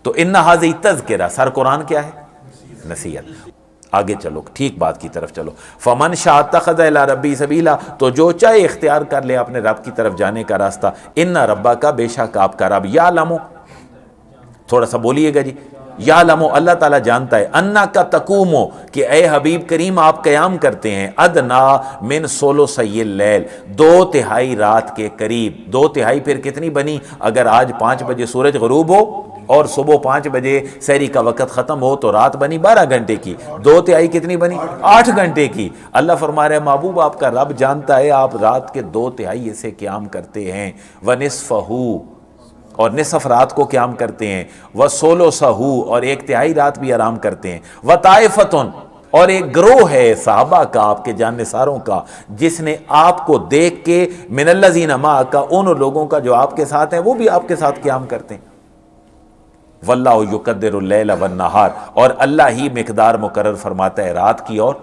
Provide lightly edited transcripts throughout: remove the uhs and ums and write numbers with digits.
تو ان ھذا تذکرہ، سر قرآن کیا ہے؟ نصیحت۔ آگے چلو، ٹھیک بات کی طرف چلو۔ فمن شاء اتخذ الی ربی سبیلا، تو جو چاہے اختیار کر لے اپنے رب کی طرف جانے کا راستہ۔ ان ربک، بے شک آپ کا رب، یعلم، تھوڑا سا بولیے گا جی، یعلم، اللہ تعالیٰ جانتا ہے، انک تقوم، کہ اے حبیب کریم آپ قیام کرتے ہیں، ادنا من ثلثی اللیل، 2/3 رات کے قریب۔ 2/3 پھر کتنی بنی؟ اگر آج 5 بجے سورج غروب ہو اور صبح 5 بجے سحری کا وقت ختم ہو تو رات بنی 12 گھنٹے کی، 2/3 کتنی بنی؟ 8 گھنٹے کی۔ اللہ فرما رہے ہیں محبوب آپ کا رب جانتا ہے آپ رات کے 2/3 سے قیام کرتے ہیں، وَنِصْفَهُ، اور نصف رات کو قیام کرتے ہیں، وَثُلُثَهُ، اور 1/3 رات بھی آرام کرتے ہیں، وَطَائِفَةٌ، اور ایک گروہ ہے صحابہ کا، آپ کے جانثاروں کا، جس نے آپ کو دیکھ کے، من الذین معک، ان لوگوں کا جو آپ کے ساتھ ہیں وہ بھی آپ کے ساتھ قیام کرتے ہیں۔ واللہ یقدر اللیل والنہار، اور اللہ ہی مقدار مقرر فرماتا ہے رات کی اور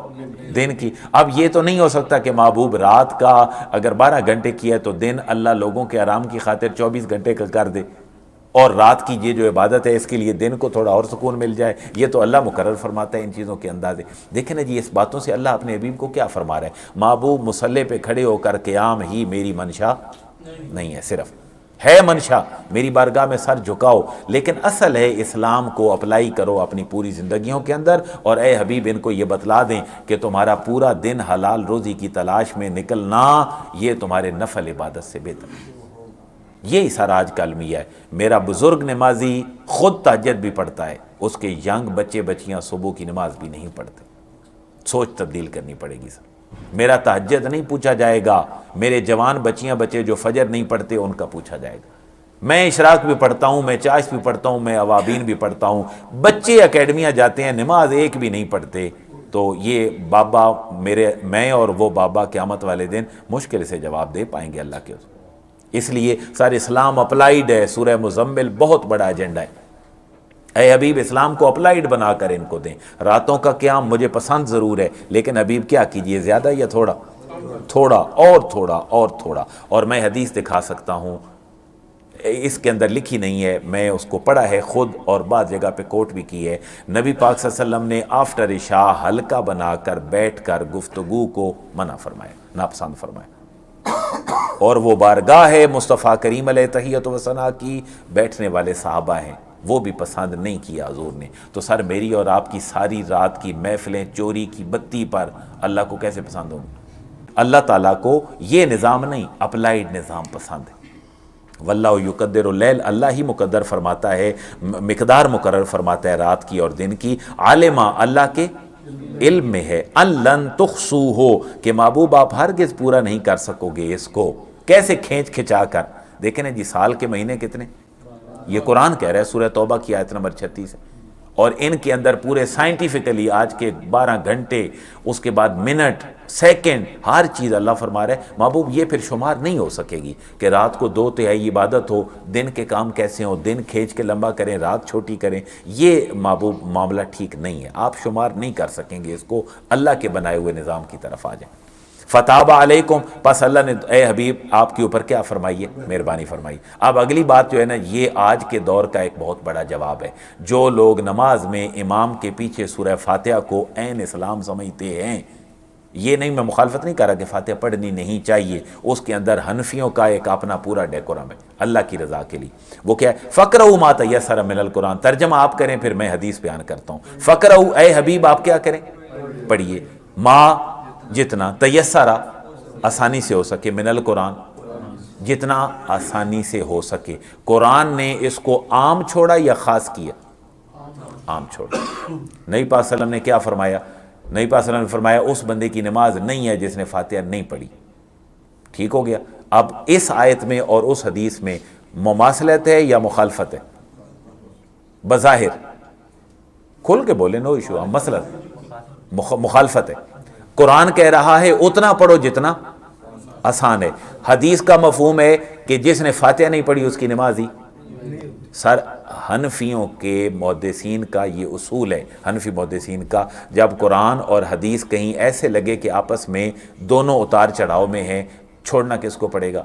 دن کی۔ اب یہ تو نہیں ہو سکتا کہ محبوب رات کا اگر 12 گھنٹے کی ہے تو دن اللہ لوگوں کے آرام کی خاطر 24 گھنٹے کا کر دے، اور رات کی یہ جو عبادت ہے اس کے لیے دن کو تھوڑا اور سکون مل جائے۔ یہ تو اللہ مقرر فرماتا ہے ان چیزوں کے اندازے۔ دیکھیں نا جی، اس باتوں سے اللہ اپنے حبیب کو کیا فرما رہا ہے؟ محبوب مصلی پہ کھڑے ہو کر قیام ہی میری منشا نہیں ہے، صرف ہے منشا، میری بارگاہ میں سر جھکاؤ، لیکن اصل ہے اسلام کو اپلائی کرو اپنی پوری زندگیوں کے اندر، اور اے حبیب ان کو یہ بتلا دیں کہ تمہارا پورا دن حلال روزی کی تلاش میں نکلنا یہ تمہارے نفل عبادت سے بہتر ہے۔ یہی سراج کا المیہ ہے۔ میرا بزرگ نمازی خود تہجد بھی پڑھتا ہے، اس کے ینگ بچے بچیاں صبح کی نماز بھی نہیں پڑھتے۔ سوچ تبدیل کرنی پڑے گی سر۔ میرا تہجد نہیں پوچھا جائے گا، میرے جوان بچیاں بچے جو فجر نہیں پڑھتے ان کا پوچھا جائے گا۔ میں اشراق بھی پڑھتا ہوں، میں چاشت بھی پڑھتا ہوں، میں اوابین بھی پڑھتا ہوں، بچے اکیڈمیاں جاتے ہیں نماز ایک بھی نہیں پڑھتے، تو یہ بابا میں اور وہ بابا قیامت والے دن مشکل سے جواب دے پائیں گے اللہ کے۔ اس لیے سارے اسلام اپلائیڈ ہے۔ سورہ مزمل بہت بڑا ایجنڈا ہے۔ اے حبیب اسلام کو اپلائیڈ بنا کر ان کو دیں۔ راتوں کا قیام مجھے پسند ضرور ہے، لیکن حبیب کیا کیجئے، زیادہ یا تھوڑا؟ تھوڑا اور تھوڑا اور تھوڑا۔ اور میں حدیث دکھا سکتا ہوں، اس کے اندر لکھی نہیں ہے، میں اس کو پڑھا ہے خود اور بعض جگہ پہ کوٹ بھی کی ہے۔ نبی پاک صلی اللہ علیہ وسلم نے آفٹر عشاء حلقہ بنا کر بیٹھ کر گفتگو کو منع فرمایا، ناپسند فرمایا، اور وہ بارگاہ ہے مصطفیٰ کریم علیہ تحیت و ثنا کی بیٹھنے والے صحابہ ہیں، وہ بھی پسند نہیں کیا حضور نے۔ تو سر میری اور آپ کی ساری رات کی محفلیں چوری کی بتی پر اللہ کو کیسے پسند ہوں؟ اللہ تعالیٰ کو یہ نظام نہیں، اپلائیڈ نظام پسند ہے۔ واللہ یقدر اللیل، اللہ ہی مقدر فرماتا ہے، مقدار مقرر فرماتا ہے رات کی اور دن کی۔ عالمہ، اللہ کے علم میں ہے، ان لن تحصوہ، کہ محبوب آپ ہرگز پورا نہیں کر سکو گے اس کو۔ کیسے کھینچ کھچا کر؟ دیکھیں نا جی، سال کے مہینے کتنے؟ یہ قرآن کہہ رہا ہے، سورہ توبہ کی آیت نمبر 36 ہے، اور ان کے اندر پورے سائنٹیفکلی آج کے 12 گھنٹے، اس کے بعد منٹ، سیکنڈ، ہر چیز اللہ فرما رہا ہے۔ محبوب یہ پھر شمار نہیں ہو سکے گی کہ رات کو 2/3 عبادت ہو، دن کے کام کیسے ہوں، دن کھینچ کے لمبا کریں، رات چھوٹی کریں، یہ محبوب معاملہ ٹھیک نہیں ہے، آپ شمار نہیں کر سکیں گے اس کو۔ اللہ کے بنائے ہوئے نظام کی طرف آ جائیں۔ فتاب علیکم، پس اللہ نے اے حبیب آپ کے اوپر کیا فرمائیے؟ مہربانی فرمائی۔ اب اگلی بات جو ہے نا، یہ آج کے دور کا ایک بہت بڑا جواب ہے۔ جو لوگ نماز میں امام کے پیچھے سورہ فاتحہ کو عین اسلام سمجھتے ہیں، یہ نہیں، میں مخالفت نہیں کر رہا کہ فاتحہ پڑھنی نہیں چاہیے، اس کے اندر حنفیوں کا ایک اپنا پورا ڈیکورم ہے اللہ کی رضا کے لیے۔ وہ کیا ہے؟ فَقْرَؤْا مَا تَيَسَّرَ مِنَ الْقُرْآنِ، ترجمہ آپ کریں پھر میں حدیث بیان کرتا ہوں۔ فَقْرَؤْا، اے حبیب آپ کیا کریں؟ پڑھیے، ما، جتنا، تیسرا، آسانی سے ہو سکے، من القرآن، جتنا آسانی سے ہو سکے۔ قرآن نے اس کو عام چھوڑا یا خاص کیا؟ عام چھوڑا۔ نبی پاک صلی اللہ علیہ وسلم نے کیا فرمایا؟ نبی پاک صلی اللہ علیہ وسلم نے فرمایا اس بندے کی نماز نہیں ہے جس نے فاتحہ نہیں پڑھی۔ ٹھیک ہو گیا؟ اب اس آیت میں اور اس حدیث میں مماثلت ہے یا مخالفت ہے؟ بظاہر کھل کے بولے، نو ایشو، مسئلہ مخالفت ہے۔ قرآن کہہ رہا ہے اتنا پڑھو جتنا آسان ہے، حدیث کا مفہوم ہے کہ جس نے فاتحہ نہیں پڑھی اس کی نماز ہی۔ سر حنفیوں کے محدثین کا یہ اصول ہے، حنفی محدثین کا، جب قرآن اور حدیث کہیں ایسے لگے کہ آپس میں دونوں اتار چڑھاؤ میں ہیں، چھوڑنا کس کو پڑے گا؟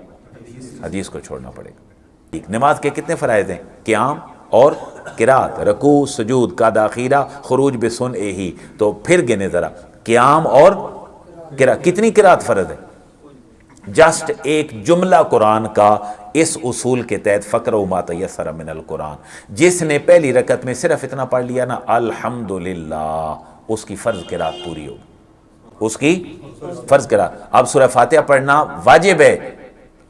حدیث کو چھوڑنا پڑے گا۔ نماز کے کتنے فرائض ہیں؟ قیام اور قرات، رکوع سجود کا داخیرہ خروج بسن ہی. تو پھر گنے ذرا قیام اور قرات، کتنی قرات فرض ہے؟ جسٹ ایک جملہ قرآن کا اس اصول کے تحت فقرؤ ما تیسر من القرآن. جس نے پہلی رکعت میں صرف اتنا پڑھ لیا نا الحمدللہ، اس کی فرض قرات پوری ہوگی، اس کی فرض قرات. اب سورہ فاتحہ پڑھنا واجب ہے،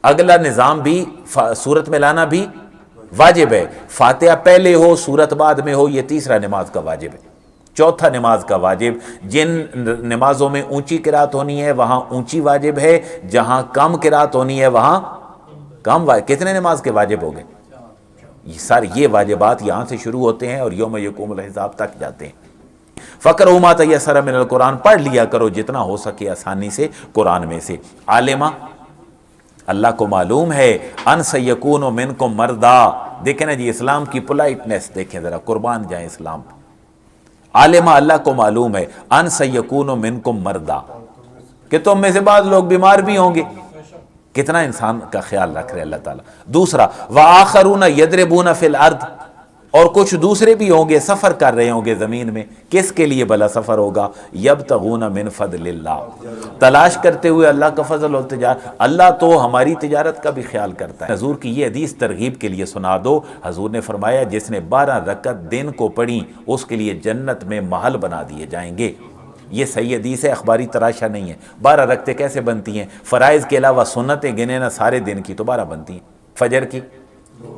اگلا نظام بھی سورت میں لانا بھی واجب ہے. فاتحہ پہلے ہو سورت بعد میں ہو، یہ تیسرا نماز کا واجب ہے. چوتھا نماز کا واجب، جن نمازوں میں اونچی قرات ہونی ہے وہاں اونچی واجب ہے، جہاں کم قرات ہونی ہے وہاں کم واجب. کتنے نماز کے واجب ہو گئے؟ یہ سارے یہ واجبات یہاں سے شروع ہوتے ہیں اور یوم یقوم الحساب تک جاتے ہیں. فقرؤ ما تیسر من القرآن، پڑھ لیا کرو جتنا ہو سکے آسانی سے قرآن میں سے. عالمہ، اللہ کو معلوم ہے ان سیکون منکم مرضی. دیکھیں نا جی اسلام کی پولائٹنس دیکھیں ذرا، قربان جائیں اسلام. عالمہ، اللہ کو معلوم ہے ان سیکون منکم مرضی، کہ تم میں سے بعض لوگ بیمار بھی ہوں گے. کتنا انسان کا خیال رکھ رہے اللہ تعالیٰ. دوسرا وآخرون یضربون فی الارض، اور کچھ دوسرے بھی ہوں گے سفر کر رہے ہوں گے زمین میں. کس کے لیے بھلا سفر ہوگا؟ یبتغون من فضل اللہ، تلاش کرتے ہوئے اللہ کا فضل و تجارت. اللہ تو ہماری تجارت کا بھی خیال کرتا ہے. حضور کی یہ حدیث ترغیب کے لیے سنا دو. حضور نے فرمایا جس نے 12 رکعت دن کو پڑھی اس کے لیے جنت میں محل بنا دیے جائیں گے. یہ صحیح حدیث ہے، اخباری تراشا نہیں ہے. 12 رکعتیں کیسے بنتی ہیں؟ فرائض کے علاوہ سنتیں گنے نا سارے دن کی تو 12 بنتی ہیں. فجر کی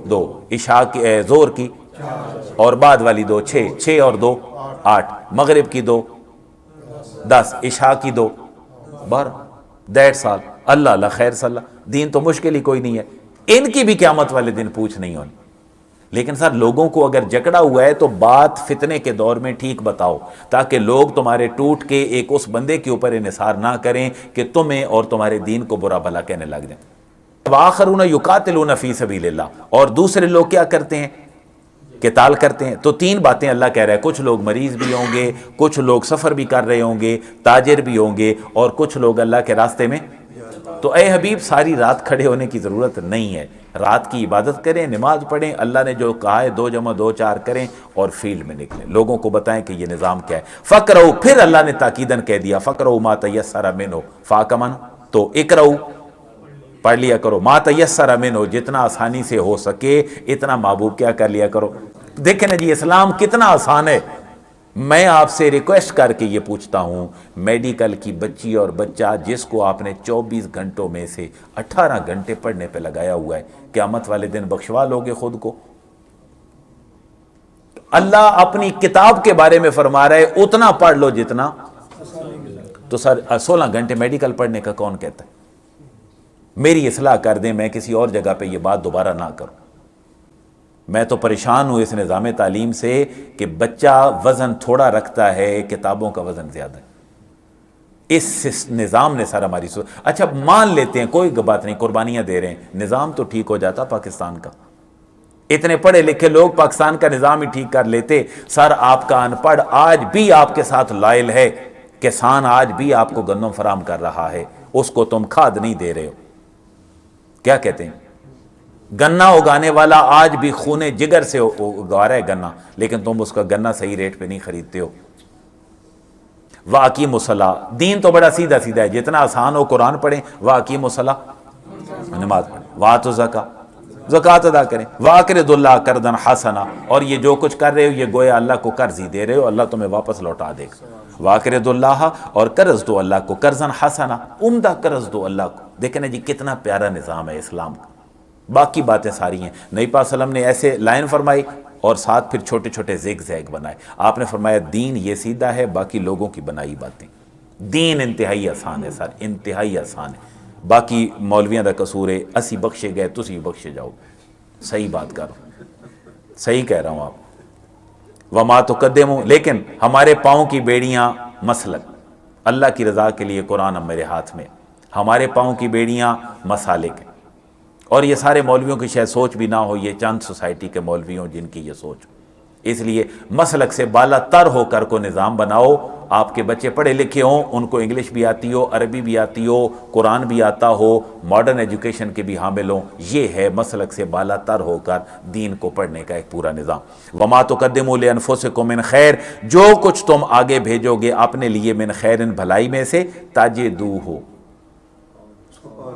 2، عشاء کی ظہر کی اور بعد والی 2، 6 اور 2 8، مغرب کی 2 10، عشاء کی 2 12. 1.5 سال. اللہ اللہ خیر صلی. دین تو مشکل ہی کوئی نہیں ہے. ان کی بھی قیامت والے دن پوچھ نہیں ہونی. لیکن سر لوگوں کو اگر جکڑا ہوا ہے تو بات فتنے کے دور میں ٹھیک بتاؤ، تاکہ لوگ تمہارے ٹوٹ کے ایک اس بندے کے اوپر انحصار نہ کریں کہ تمہیں اور تمہارے دین کو برا بھلا کہنے لگ جائیں. وآخرون یقاتلون فی سبیل اللہ، اور دوسرے لوگ کیا کرتے ہیں؟ قتال کرتے ہیں. تو 3 باتیں اللہ کہہ رہا ہے. کچھ لوگ مریض بھی ہوں گے، کچھ لوگ سفر بھی کر رہے ہوں گے، تاجر بھی ہوں گے، اور کچھ لوگ اللہ کے راستے میں. تو اے حبیب ساری رات کھڑے ہونے کی ضرورت نہیں ہے. رات کی عبادت کریں، نماز پڑھیں، اللہ نے جو کہا ہے 2 × 2 4 کریں اور فیلڈ میں نکلیں، لوگوں کو بتائیں کہ یہ نظام کیا ہے. فقرؤ، پھر اللہ نے تاکیدن کہہ دیا فقرؤ ما تیسر منہ. فاکمن، تو اقرؤ پڑھ لیا کرو، ما تیسر منہ، جتنا آسانی سے ہو سکے اتنا محبوب کیا کر لیا کرو. دیکھیں نا جی اسلام کتنا آسان ہے. میں آپ سے ریکویسٹ کر کے یہ پوچھتا ہوں، میڈیکل کی بچی اور بچہ جس کو آپ نے 24 گھنٹوں میں سے 18 گھنٹے پڑھنے پہ لگایا ہوا ہے، قیامت والے دن بخشوا لوگے خود کو؟ اللہ اپنی کتاب کے بارے میں فرما رہا ہے اتنا پڑھ لو جتنا. تو سر 16 گھنٹے میڈیکل پڑھنے کا کون کہتا ہے؟ میری اصلاح کر دیں، میں کسی اور جگہ پہ یہ بات دوبارہ نہ کروں. میں تو پریشان ہوں اس نظام تعلیم سے کہ بچہ وزن تھوڑا رکھتا ہے، کتابوں کا وزن زیادہ ہے. اس نظام نے سارا ہماری اچھا مان لیتے ہیں کوئی بات نہیں، قربانیاں دے رہے ہیں، نظام تو ٹھیک ہو جاتا پاکستان کا. اتنے پڑھے لکھے لوگ پاکستان کا نظام ہی ٹھیک کر لیتے. سر آپ کا ان پڑھ آج بھی آپ کے ساتھ لائل ہے، کسان آج بھی آپ کو گندم فراہم کر رہا ہے، اس کو تم کھاد نہیں دے رہے ہو. کیا کہتے ہیں؟ گنا اگانے والا آج بھی خون جگر سے اگا رہا ہے گنا، لیکن تم اس کا گنا صحیح ریٹ پہ نہیں خریدتے ہو. واقعی الصلاۃ، دین تو بڑا سیدھا سیدھا ہے، جتنا آسان ہو قرآن پڑھیں، واقعی الصلاۃ نماز پڑھیں، وآتوا الزکاۃ زکوٰۃ ادا کریں، واقرضوا اللہ قرضا حسنا، اور یہ جو کچھ کر رہے ہو یہ گویا اللہ کو قرض ہی دے رہے ہو، اللہ تمہیں واپس لوٹا دے گا. واقرضوا اللہ، اور قرض دو اللہ کو، قرضا حسنا، عمدہ قرض دو اللہ کو. دیکھیں نا جی کتنا پیارا نظام ہے اسلام کا. باقی باتیں ساری ہیں. نبی پاک صلی اللہ علیہ وسلم نے ایسے لائن فرمائی اور ساتھ پھر چھوٹے چھوٹے زیگ زیگ بنائے. آپ نے فرمایا دین یہ سیدھا ہے، باقی لوگوں کی بنائی باتیں. دین انتہائی آسان ہے سر، انتہائی آسان ہے. باقی مولویاں دا قصور ہے، اسی بخشے گئے تسی بھی بخشے جاؤ. صحیح بات کر رہا ہوں، صحیح کہہ رہا ہوں آپ. وما تقدموا، لیکن ہمارے پاؤں کی بیڑیاں مسلک، اللہ کی رضا کے لیے قرآن اب میرے ہاتھ میں، ہمارے پاؤں کی بیڑیاں مسالک ہیں. اور یہ سارے مولویوں کی شاید سوچ بھی نہ ہو، یہ چند سوسائٹی کے مولویوں جن کی یہ سوچ. اس لیے مسلک سے بالا تر ہو کر کو نظام بناؤ. آپ کے بچے پڑھے لکھے ہوں، ان کو انگلش بھی آتی ہو، عربی بھی آتی ہو، قرآن بھی آتا ہو، ماڈرن ایجوکیشن کے بھی حامل ہوں. یہ ہے مسلک سے بالا تر ہو کر دین کو پڑھنے کا ایک پورا نظام. وما تقدموا لانفسکم من خیر، جو کچھ تم آگے بھیجو گے اپنے لیے من خیر، بھلائی میں سے، تجدوہ،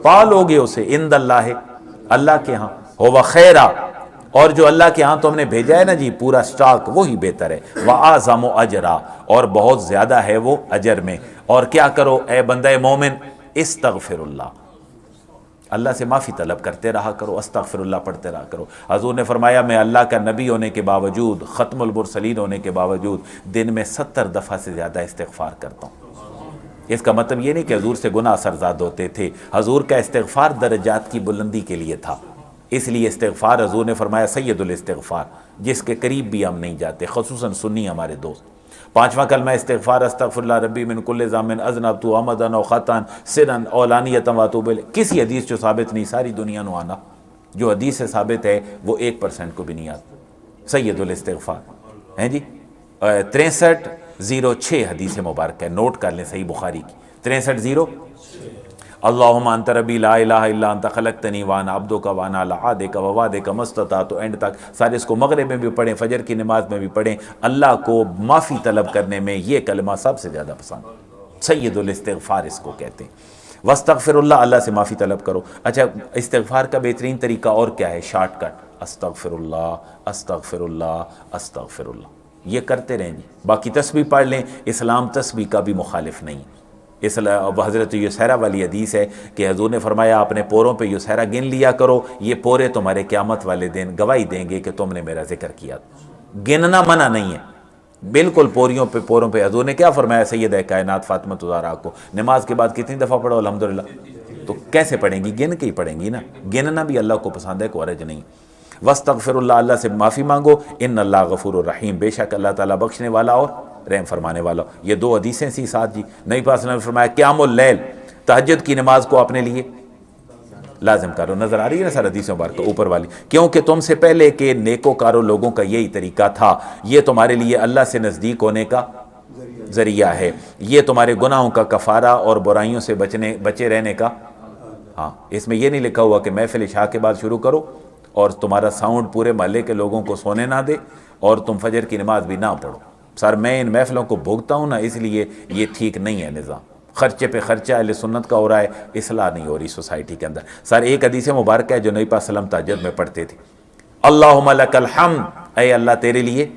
پا لو گے اسے، عند اللہ، اللہ کے ہاں، ہو خیرا، اور جو اللہ کے ہاں تم نے بھیجا ہے نا جی پورا سٹاک، وہی بہتر ہے. وَأَعْظَمُ أَجْرًا، اور بہت زیادہ ہے وہ اجر میں. اور کیا کرو اے بندہ مومن، استغفر اللہ، اللہ سے معافی طلب کرتے رہا کرو، استغفر اللہ پڑھتے رہا کرو. حضور نے فرمایا میں اللہ کا نبی ہونے کے باوجود، ختم المرسلین ہونے کے باوجود دن میں 70 دفعہ سے زیادہ استغفار کرتا ہوں. اس کا مطلب یہ نہیں کہ حضور سے گناہ سرزاد ہوتے تھے، حضور کا استغفار درجات کی بلندی کے لیے تھا. اس لیے استغفار حضور نے فرمایا سید الاستغفار، جس کے قریب بھی ہم نہیں جاتے، خصوصاً سنی ہمارے دوست. 5واں کلمہ استغفار، استغفر اللہ ربی من کل ذنب اذنبت عمدا او خطا سرا او علانیۃ واتوب الیہ. کسی حدیث جو ثابت نہیں، ساری دنیا نو آنا جو حدیث سے ثابت ہے وہ 1% کو بھی نہیں آتا. سید الاستغفار ہیں جی 6306 حدیث مبارک ہے، نوٹ کر لیں، صحیح بخاری کی 6306. اللہم انت ربی لا الہ الا انت خلقتنی وانا عبدک وانا علی عہدک ووعدک ما استطعت، تو اینڈ تک سارے اس کو مغرب میں بھی پڑھیں، فجر کی نماز میں بھی پڑھیں. اللہ کو معافی طلب کرنے میں یہ کلمہ سب سے زیادہ پسند، سید الاستغفار اس کو کہتے ہیں. واستغفر اللہ، اللہ سے معافی طلب کرو. اچھا استغفار کا بہترین طریقہ اور کیا ہے؟ شارٹ کٹ، استغفر اللہ استغفر اللہ استغفر اللہ، یہ کرتے رہیں جی. باقی تسبیح پڑھ لیں، اسلام تسبیح کا بھی مخالف نہیں. اس حضرت یسیرہ والی حدیث ہے کہ حضور نے فرمایا اپنے پوروں پہ یسیرہ گن لیا کرو، یہ پورے تمہارے قیامت والے دن گواہی دیں گے کہ تم نے میرا ذکر کیا. گننا منع نہیں ہے بالکل، پوروں پہ حضور نے کیا فرمایا سیدہ کائنات فاطمہ الزہرا کو، نماز کے بعد کتنی دفعہ پڑھو الحمدللہ. تو کیسے پڑھیں گی؟ گن کے ہی پڑھیں گی نا. گننا بھی اللہ کو پسند ہے، کوئی حرج نہیں. واستغفر اللہ، اللہ سے معافی مانگو. ان اللہ غفور الرحیم، بے شک اللہ تعالیٰ بخشنے والا اور رحم فرمانے والا. یہ 2 حدیثیں سی ساتھ جی. نبی پاک صلی اللہ علیہ وسلم نے فرمایا قیام اللیل، تہجد کی نماز کو اپنے لیے لازم کرو. نظر آ رہی ہے نا سر حدیث مبارک اوپر والی؟ کیونکہ تم سے پہلے کے نیکوکارو لوگوں کا یہی طریقہ تھا، یہ تمہارے لیے اللہ سے نزدیک ہونے کا ذریعہ ہے، یہ تمہارے گناہوں کا کفارہ اور برائیوں سے بچے رہنے کا. ہاں اس میں یہ نہیں لکھا ہوا کہ محفل عشاء کے بعد شروع کرو اور تمہارا ساؤنڈ پورے محلے کے لوگوں کو سونے نہ دے اور تم فجر کی نماز بھی نہ پڑھو. سر میں ان محفلوں کو بھوگتا ہوں نا، اس لیے یہ ٹھیک نہیں ہے نظام. خرچے پہ خرچہ اہل سنت کا ہو رہا ہے، اصلاح نہیں ہو رہی سوسائٹی کے اندر. سر ایک حدیث مبارک ہے جو نبی پاک صلی اللہ علیہ وسلم تہجد میں پڑھتے تھے، اللہم لک الحمد، اے اللہ تیرے لیے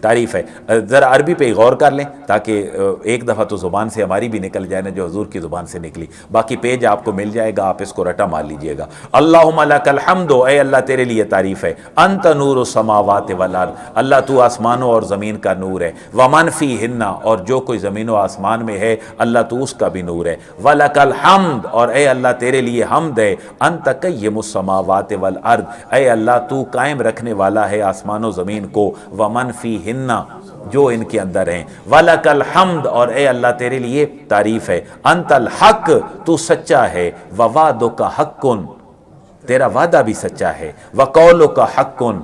تعریف ہے. ذرا عربی پہ غور کر لیں تاکہ ایک دفعہ تو زبان سے ہماری بھی نکل جائے نا جو حضور کی زبان سے نکلی. باقی پیج آپ کو مل جائے گا، آپ اس کو رٹا مار لیجئے گا. اللہم لک الحمد، اے اللہ تیرے لیے تعریف ہے. انت نور السماوات والارض، اللہ تو آسمانوں اور زمین کا نور ہے. ومن فیہن، اور جو کوئی زمین و آسمان میں ہے اللہ تو اس کا بھی نور ہے. ولک الحمد، اور اے اللہ تیرے لیے حمد ہے. انت قیم السماوات والارض، اے اللہ تو قائم رکھنے والا ہے آسمان و زمین کو. ومن فیہن، جو ان کے اندر ہیں. وَلَكَ الْحَمْدُ، اور اے اللہ تیرے لیے تعریف ہے. انت الحق، تو سچا ہے. وَوَعْدُكَ حَقٌّ، تیرا وعدہ بھی سچا ہے. وَقَوْلُكَ حَقٌّ،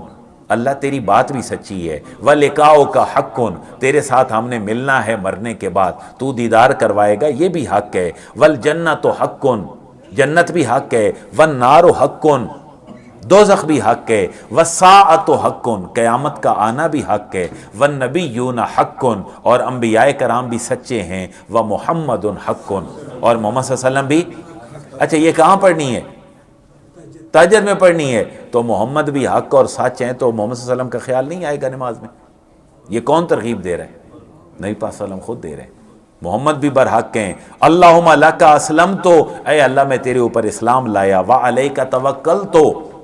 اللہ تیری بات بھی سچی ہے. وَلِقَاؤُكَ حَقٌّ، تیرے ساتھ ہم نے ملنا ہے مرنے کے بعد، تو دیدار کروائے گا، یہ بھی حق ہے. وَالْجَنَّةُ حَقٌّ، جنت بھی حق ہے. وَالنَّارُ حَقٌّ، دوزخ بھی حق ہے. وَالسَّاعَةُ حَقٌّ، قیامت کا آنا بھی حق ہے. وَالنَّبِيُّونَ حَقٌّ، اور انبیاء کرام بھی سچے ہیں. وَمُحَمَّدٌ حَقٌّ، اور محمد صلی اللہ علیہ وسلم بھی. اچھا یہ کہاں پڑھنی ہے؟ تہجد میں پڑھنی ہے. تو محمد بھی حق اور سچ ہیں، تو محمد صلی اللہ علیہ وسلم کا خیال نہیں آئے گا نماز میں؟ یہ کون ترغیب دے رہا ہے؟ نبی پاک صلی اللہ علیہ وسلم خود دے رہے ہیں. محمد بھی برحق ہیں. اللہم لک اسلمت، اے اللہ میں تیرے اوپر اسلام لایا. وعلیک توکلت،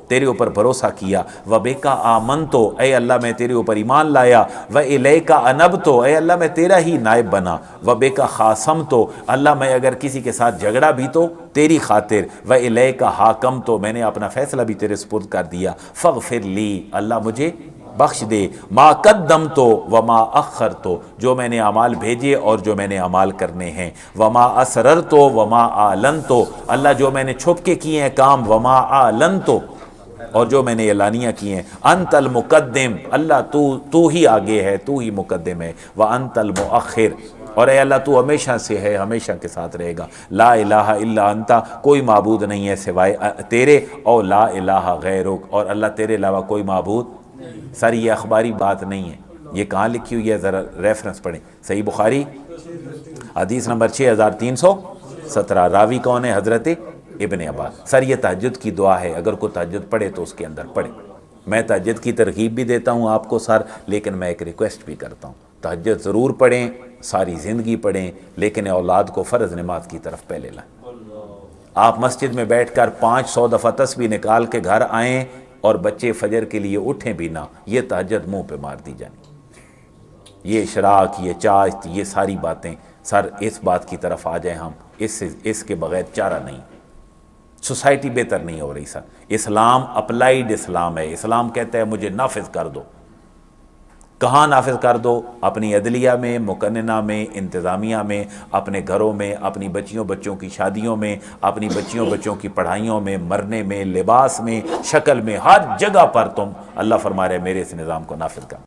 تیرے اوپر بھروسہ کیا. وبک آمنت، اے اللہ میں تیرے اوپر ایمان لایا. والیک انبت، اے اللہ میں تیرا ہی نائب بنا. وبک خاصمت، اللہ میں اگر کسی کے ساتھ جھگڑا بھی تو تیری خاطر. والیک حاکمت، میں نے اپنا فیصلہ بھی تیرے سپرد کر دیا. فاغفر لی، اللہ مجھے بخش دے. ما قدمت وما اخرت، جو میں نے اعمال بھیجے اور جو میں نے اعمال کرنے ہیں. وما اسررت وما اعلنت، اللہ جو میں نے چھپ کے کیے ہیں کام. وما اعلنت، اور جو میں نے اعلانیہ کی ہیں، انت المقدم، اللہ تو ہی آگے ہے، تو ہی مقدم ہے، وانت المؤخر، اور اے اللہ تو ہمیشہ سے ہے، ہمیشہ کے ساتھ رہے گا، لا الہ الا انت، کوئی معبود نہیں ہے سوائے تیرے، اور لا الہ غیرک، اور اللہ تیرے علاوہ کوئی معبود۔ سر یہ اخباری بات نہیں ہے، یہ کہاں لکھی ہوئی ہے؟ ذرا ریفرنس پڑھیں، صحیح بخاری حدیث نمبر 6317، راوی کون ہے؟ حضرت ابن عباس۔ سر یہ تہجد کی دعا ہے، اگر کوئی تہجد پڑھے تو اس کے اندر پڑھے۔ میں تہجد کی ترغیب بھی دیتا ہوں آپ کو سر، لیکن میں ایک ریکویسٹ بھی کرتا ہوں، تہجد ضرور پڑھیں، ساری زندگی پڑھیں، لیکن اولاد کو فرض نماز کی طرف پہلے لائیں۔ آپ مسجد میں بیٹھ کر 500 دفعہ تسبیح نکال کے گھر آئیں اور بچے فجر کے لیے اٹھیں بھی نہ، یہ تہجد منہ پہ مار دی جانی۔ یہ اشراق، یہ چاشت، یہ ساری باتیں، سر اس بات کی طرف آ جائیں ہم، اس کے بغیر چارہ نہیں۔ سوسائٹی بہتر نہیں ہو رہی سر۔ اسلام اپلائیڈ اسلام ہے، اسلام کہتا ہے مجھے نافذ کر دو۔ کہاں نافذ کر دو؟ اپنی عدلیہ میں، مقننہ میں، انتظامیہ میں، اپنے گھروں میں، اپنی بچیوں بچوں کی شادیوں میں، اپنی بچیوں بچوں کی پڑھائیوں میں، مرنے میں، لباس میں، شکل میں، ہر جگہ پر تم، اللہ فرما رہے میرے اس نظام کو نافذ کر۔